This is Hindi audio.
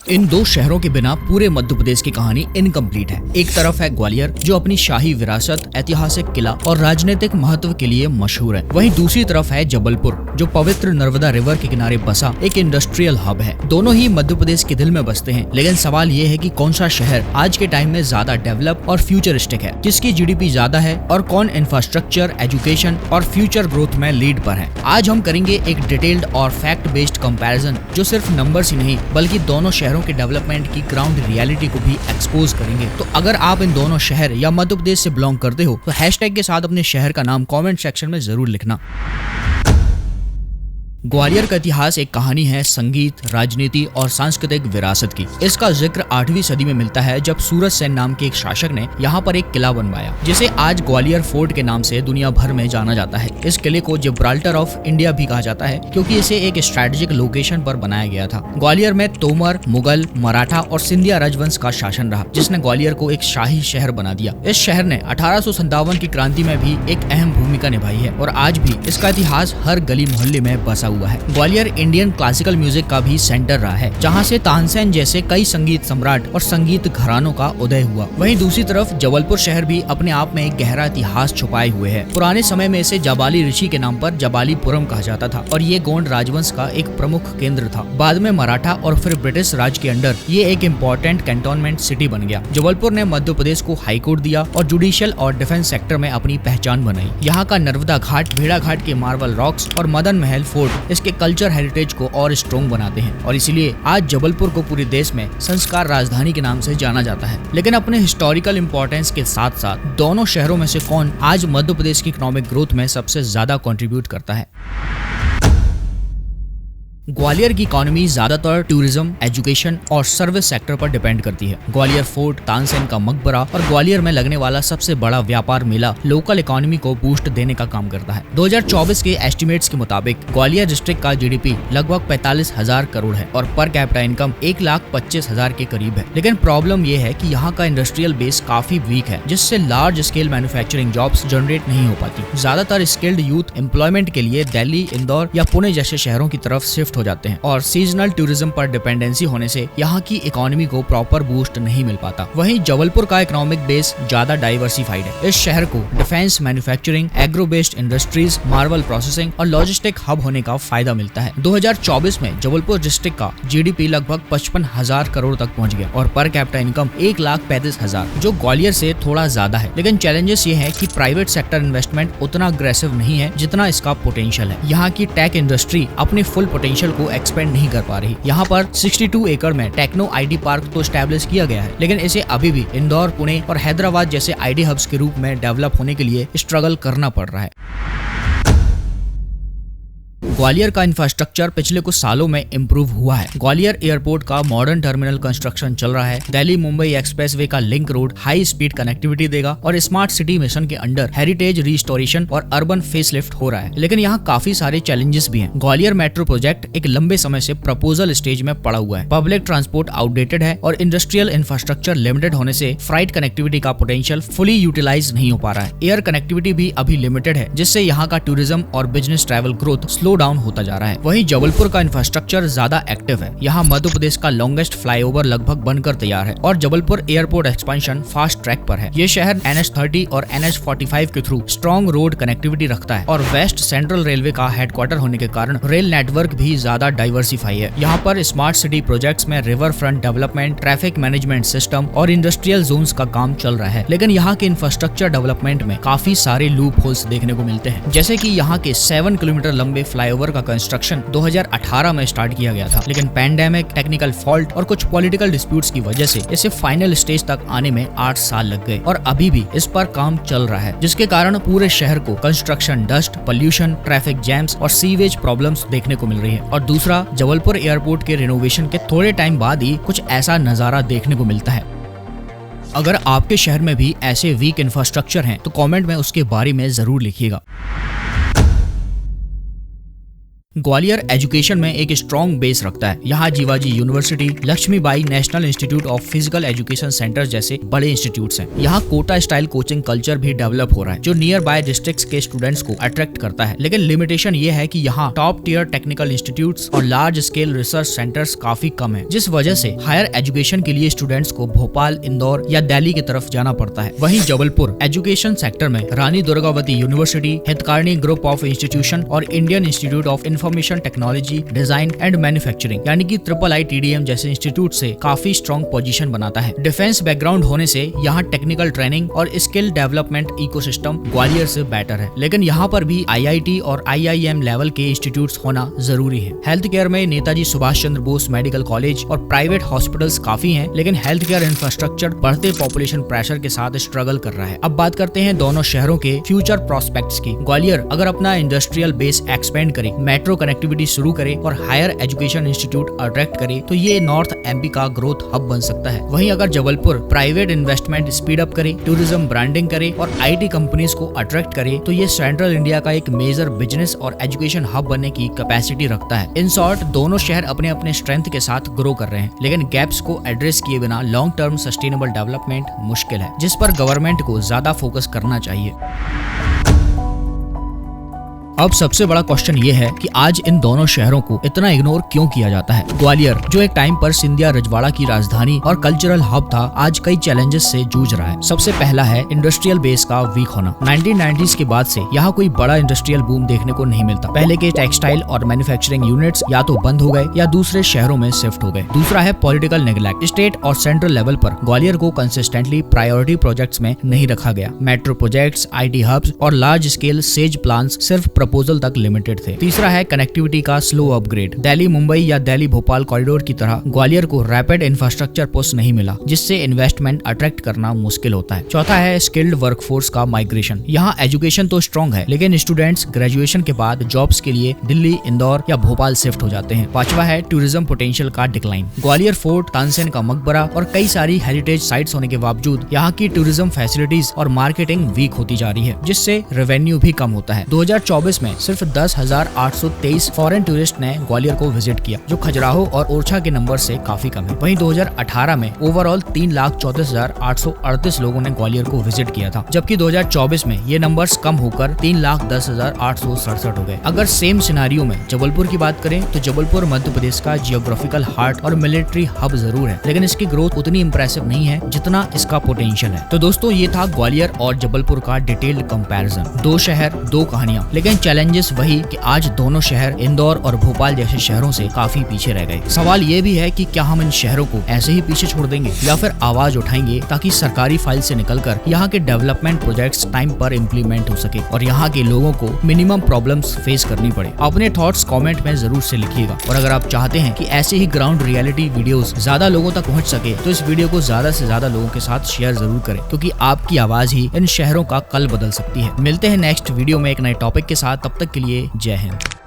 इन दो शहरों के बिना पूरे मध्य प्रदेश की कहानी इनकम्प्लीट है। एक तरफ है ग्वालियर, जो अपनी शाही विरासत, ऐतिहासिक किला और राजनीतिक महत्व के लिए मशहूर है। वहीं दूसरी तरफ है जबलपुर, जो पवित्र नर्मदा रिवर के किनारे बसा एक इंडस्ट्रियल हब है। दोनों ही मध्य प्रदेश के दिल में बसते हैं, लेकिन सवाल ये है कि कौन सा शहर आज के टाइम में ज्यादा डेवलप और फ्यूचरिस्टिक है, किसकी जीडीपी ज्यादा है और कौन इंफ्रास्ट्रक्चर, एजुकेशन और फ्यूचर ग्रोथ में लीड पर है। आज हम करेंगे एक डिटेल्ड और फैक्ट बेस्ड कंपैरिजन, जो सिर्फ नंबर्स ही नहीं बल्कि दोनों शहरों के डेवलपमेंट की ग्राउंड रियलिटी को भी एक्सपोज करेंगे। तो अगर आप इन दोनों शहर या मध्य प्रदेश से बिलोंग करते हो तो हैशटैग के साथ अपने शहर का नाम कमेंट सेक्शन में जरूर लिखना। ग्वालियर का इतिहास एक कहानी है संगीत, राजनीति और सांस्कृतिक विरासत की। इसका जिक्र 8वीं सदी में मिलता है, जब सूरज सेन नाम के एक शासक ने यहाँ पर एक किला बनवाया, जिसे आज ग्वालियर फोर्ट के नाम से दुनिया भर में जाना जाता है। इस किले को जिब्राल्टर ऑफ इंडिया भी कहा जाता है, क्योंकि इसे एक स्ट्रेटेजिक लोकेशन पर बनाया गया था। ग्वालियर में तोमर, मुगल, मराठा और सिंधिया राजवंश का शासन रहा, जिसने ग्वालियर को एक शाही शहर बना दिया। इस शहर ने 1857 की क्रांति में भी एक अहम भूमिका निभाई है और आज भी इसका इतिहास हर गली मोहल्ले में बसा हुआ है। ग्वालियर इंडियन क्लासिकल म्यूजिक का भी सेंटर रहा है, जहां से तानसेन जैसे कई संगीत सम्राट और संगीत घरानों का उदय हुआ। वहीं दूसरी तरफ जबलपुर शहर भी अपने आप में एक गहरा इतिहास छुपाए हुए है। पुराने समय में इसे जबाली ऋषि के नाम पर जबालीपुरम कहा जाता था और ये गोंड राजवंश का एक प्रमुख केंद्र था। बाद में मराठा और फिर ब्रिटिश राज के अंडर ये एक इम्पोर्टेंट कैंटोनमेंट सिटी बन गया। जबलपुर ने मध्य प्रदेश को हाईकोर्ट दिया और जुडिशियल और डिफेंस सेक्टर में अपनी पहचान बनाई। यहाँ का नर्मदा घाट, भेड़ा घाट के मार्बल रॉक्स और मदन महल फोर्ट इसके कल्चर हेरिटेज को और स्ट्रॉन्ग बनाते हैं और इसीलिए आज जबलपुर को पूरे देश में संस्कार राजधानी के नाम से जाना जाता है। लेकिन अपने हिस्टोरिकल इंपॉर्टेंस के साथ साथ दोनों शहरों में से कौन आज मध्य प्रदेश की इकोनॉमिक ग्रोथ में सबसे ज्यादा कंट्रीब्यूट करता है? ग्वालियर की इकोनॉमी ज्यादातर टूरिज्म, एजुकेशन और सर्विस सेक्टर पर डिपेंड करती है। ग्वालियर फोर्ट, तानसेन का मकबरा और ग्वालियर में लगने वाला सबसे बड़ा व्यापार मेला लोकल इकोनॉमी को बूस्ट देने का काम करता है। 2024 के एस्टिमेट्स के मुताबिक ग्वालियर डिस्ट्रिक्ट का जीडीपी लगभग 45,000 करोड़ है और पर कैपिटा इनकम 1,25,000 के करीब है। लेकिन प्रॉब्लम यह है कि यहाँ का इंडस्ट्रियल बेस काफी वीक है, जिससे large scale manufacturing jobs generate नहीं हो पाती। ज्यादातर स्किल्ड यूथ एम्प्लॉयमेंट के लिए दिल्ली, इंदौर या पुणे जैसे शहरों की तरफ शिफ्ट हो जाते हैं और सीजनल टूरिज्म पर डिपेंडेंसी होने से यहाँ की इकोनॉमी को प्रॉपर बूस्ट नहीं मिल पाता। वहीं जबलपुर का इकोनॉमिक बेस ज्यादा डाइवर्सिफाइड है। इस शहर को defence, manufacturing, agro based industries, marble processing और लॉजिस्टिक हब होने का फायदा मिलता है। 2024 में जबलपुर डिस्ट्रिक्ट का जीडीपी लगभग 55,000 करोड़ तक पहुँच गया और पर कैपिटा इनकम 1,35,000, जो ग्वालियर से थोड़ा ज्यादा है। लेकिन चैलेंजेस ये है कि प्राइवेट सेक्टर इन्वेस्टमेंट उतना अग्रेसिव नहीं है जितना इसका पोटेंशियल है। यहाँ की टेक इंडस्ट्री अपने फुल पोटेंशियल को एक्सपेंड नहीं कर पा रही। यहाँ पर 62 एकड़ में टेक्नो आईटी पार्क तो एस्टैब्लिश किया गया है, लेकिन इसे अभी भी इंदौर, पुणे और हैदराबाद जैसे आईटी हब्स के रूप में डेवलप होने के लिए स्ट्रगल करना पड़ रहा है। ग्वालियर का इंफ्रास्ट्रक्चर पिछले कुछ सालों में इम्प्रूव हुआ है। ग्वालियर एयरपोर्ट का मॉडर्न टर्मिनल कंस्ट्रक्शन चल रहा है। दिल्ली मुंबई एक्सप्रेसवे का link road high speed connectivity देगा और स्मार्ट सिटी मिशन के अंडर हेरिटेज रिस्टोरेशन और अर्बन फेसलिफ्ट हो रहा है। लेकिन यहाँ काफी सारे चैलेंजेस भी हैं। ग्वालियर मेट्रो प्रोजेक्ट एक लंबे समय से प्रपोजल स्टेज में पड़ा हुआ है। पब्लिक ट्रांसपोर्ट आउटडेटेड है और इंडस्ट्रियल इंफ्रास्ट्रक्चर लिमिटेड होने से फ्राइट कनेक्टिविटी का पोटेंशियल फुली यूटिलाइज नहीं हो पा रहा है। एयर कनेक्टिविटी भी अभी लिमिटेड है, जिससे यहाँ का टूरिज्म और business travel growth slow down होता जा रहा है। वहीं जबलपुर का इंफ्रास्ट्रक्चर ज्यादा एक्टिव है। यहाँ मध्य प्रदेश का लॉन्गेस्ट फ्लाईओवर लगभग बनकर तैयार है और Jabalpur airport expansion fast track पर है। ये शहर NH30 और NH45 के थ्रू स्ट्रॉन्ग रोड कनेक्टिविटी रखता है और वेस्ट सेंट्रल रेलवे का हेडक्वार्टर होने के कारण रेल नेटवर्क भी ज्यादा डाइवर्सिफाई है। यहाँ पर स्मार्ट सिटी प्रोजेक्ट्स में river front development, traffic management system और इंडस्ट्रियल जोन्स का काम चल रहा है। लेकिन यहाँ के इंफ्रास्ट्रक्चर डेवलपमेंट में काफी सारे लूप होल्स देखने को मिलते हैं, जैसे कि यहाँ के 7 किलोमीटर लंबे फ्लाईओवर का कंस्ट्रक्शन 2018 में स्टार्ट किया गया था, लेकिन पैंडेमिक, टेक्निकल फॉल्ट और कुछ पॉलिटिकल डिस्प्यूट्स की वजह से इसे फाइनल स्टेज तक आने में 8 साल लग गए और अभी भी इस पर काम चल रहा है, जिसके कारण पूरे शहर को construction dust, pollution, traffic jams और सीवेज प्रॉब्लम्स देखने को मिल रही है। और दूसरा, जबलपुर एयरपोर्ट के रिनोवेशन के थोड़े टाइम बाद ही कुछ ऐसा नजारा देखने को मिलता है। अगर आपके शहर में भी ऐसे वीक इंफ्रास्ट्रक्चर हैं तो कमेंट में उसके बारे में जरूर लिखिएगा। ग्वालियर एजुकेशन में एक स्ट्रॉन्ग बेस रखता है। यहाँ Jiwaji university, Lakshmibai national institute of physical education centre जैसे बड़े इंस्टीट्यूट्स हैं। यहाँ कोटा स्टाइल कोचिंग कल्चर भी डेवलप हो रहा है जो नियर बाय डिस्ट्रिक्ट्स के स्टूडेंट्स को अट्रैक्ट करता है। लेकिन लिमिटेशन ये है कि यहाँ टॉप टियर टेक्निकल इंस्टीट्यूट्स और लार्ज स्केल रिसर्च सेंटर्स काफी कम है, जिस वजह से हायर एजुकेशन के लिए स्टूडेंट्स को भोपाल, इंदौर या दिल्ली की तरफ जाना पड़ता है। वहीं जबलपुर एजुकेशन सेक्टर में Rani Durgavati university, Hitkarini group of institution और Indian institute of information technology, design and manufacturing यानी कि IIITDM जैसे इंस्टीट्यूट से काफी स्ट्रॉन्ग पोजीशन बनाता है। डिफेंस बैकग्राउंड होने से यहाँ टेक्निकल ट्रेनिंग और स्किल डेवलपमेंट इकोसिस्टम ग्वालियर से बेटर है। लेकिन यहाँ पर भी IIT और IIM लेवल के इंस्टीट्यूट्स होना जरूरी है। हेल्थ केयर में नेताजी सुभाष चंद्र बोस मेडिकल कॉलेज और प्राइवेट हॉस्पिटल्स काफी हैं, लेकिन हेल्थ केयर इंफ्रास्ट्रक्चर बढ़ते पॉपुलेशन प्रेशर के साथ स्ट्रगल कर रहा है। अब बात करते हैं दोनों शहरों के फ्यूचर प्रोस्पेक्ट्स की। ग्वालियर अगर अपना इंडस्ट्रियल बेस एक्सपेंड करे, मेट्रो कनेक्टिविटी शुरू करे और हायर एजुकेशन इंस्टीट्यूट अट्रैक्ट करे तो ये नॉर्थ MP का ग्रोथ हब बन सकता है। वहीं अगर Jabalpur private investment speed up करे, टूरिज्म ब्रांडिंग करे और IT कंपनीज को अट्रैक्ट करे तो ये सेंट्रल इंडिया का एक मेजर बिजनेस और एजुकेशन हब बनने की कैपेसिटी रखता है। इन शॉर्ट, दोनों शहर अपने अपने स्ट्रेंथ के साथ ग्रो कर रहे हैं, लेकिन गैप्स को एड्रेस किए बिना लॉन्ग टर्म सस्टेनेबल डेवलपमेंट मुश्किल है, जिस पर गवर्नमेंट को ज्यादा फोकस करना चाहिए। अब सबसे बड़ा क्वेश्चन ये है कि आज इन दोनों शहरों को इतना इग्नोर क्यों किया जाता है। ग्वालियर जो एक टाइम पर सिंधिया रजवाड़ा की राजधानी और कल्चरल हब था, आज कई चैलेंजेस से जूझ रहा है। सबसे पहला है इंडस्ट्रियल बेस का वीक होना। 1990s के बाद से यहाँ कोई बड़ा इंडस्ट्रियल बूम देखने को नहीं मिलता। पहले के टेक्सटाइल और मैन्युफैक्चरिंग यूनिट्स या तो बंद हो गए या दूसरे शहरों में शिफ्ट हो गए। दूसरा है पॉलिटिकल नेग्लेक्ट। स्टेट और सेंट्रल लेवल पर ग्वालियर को कंसिस्टेंटली प्रायोरिटी प्रोजेक्ट्स में नहीं रखा गया। मेट्रो प्रोजेक्ट्स, IT हब्स और लार्ज स्केल सेज प्लान्स सिर्फ प्रपोजल तक लिमिटेड थे। तीसरा है कनेक्टिविटी का स्लो अपग्रेड। दिल्ली मुंबई या दिल्ली भोपाल कॉरिडोर की तरह ग्वालियर को रैपिड इंफ्रास्ट्रक्चर पुश नहीं मिला, जिससे इन्वेस्टमेंट अट्रैक्ट करना मुश्किल होता है। चौथा है स्किल्ड वर्कफोर्स का माइग्रेशन। यहाँ एजुकेशन तो स्ट्रॉन्ग है, लेकिन स्टूडेंट्स ग्रेजुएशन के बाद जॉब्स के लिए दिल्ली, इंदौर या भोपाल शिफ्ट हो जाते हैं। पांचवा है टूरिज्म पोटेंशियल का डिक्लाइन। ग्वालियर फोर्ट, तानसेन का मकबरा और कई सारी हेरिटेज साइट्स होने के बावजूद यहाँ की टूरिज्म फैसिलिटीज और मार्केटिंग वीक होती जा रही है, जिससे रेवेन्यू भी कम होता है। 2024 में सिर्फ 10,823 फॉरेन टूरिस्ट ने ग्वालियर को विजिट किया, जो खजुराहो और ओरछा के नंबर से काफी कम है। वहीं 2018 में ओवरऑल 3,34,838 लोगों ने ग्वालियर को विजिट किया था, जबकि 2024 में ये नंबर्स कम होकर 3,10,867 हो गए। अगर सेम सिनारियो में जबलपुर की बात करें तो जबलपुर मध्य प्रदेश का जियोग्राफिकल हार्ट और मिलिट्री हब जरूर है, लेकिन इसकी ग्रोथ उतनी इंप्रेसिव नहीं है जितना इसका पोटेंशियल है। तो दोस्तों, ये था ग्वालियर और जबलपुर का डिटेल्ड कंपैरिजन। दो शहर, दो कहानियां, लेकिन चैलेंजेस वही कि आज दोनों शहर इंदौर और भोपाल जैसे शहरों से काफी पीछे रह गए। सवाल ये भी है कि क्या हम इन शहरों को ऐसे ही पीछे छोड़ देंगे या फिर आवाज उठाएंगे ताकि सरकारी फाइल से निकलकर यहाँ के डेवलपमेंट प्रोजेक्ट्स टाइम पर इम्प्लीमेंट हो सके और यहाँ के लोगों को मिनिमम प्रॉब्लम्स फेस करनी पड़े। अपने थॉट्स कमेंट में जरूर से लिखिएगा और अगर आप चाहते हैं कि ऐसे ही ग्राउंड रियलिटी वीडियोस ज्यादा लोगों तक पहुँच सके तो इस वीडियो को ज्यादा से ज्यादा लोगों के साथ शेयर जरूर करें, क्योंकि आपकी आवाज ही इन शहरों का कल बदल सकती है। मिलते हैं नेक्स्ट वीडियो में एक नए टॉपिक के साथ, तब तक के लिए जय हिंद।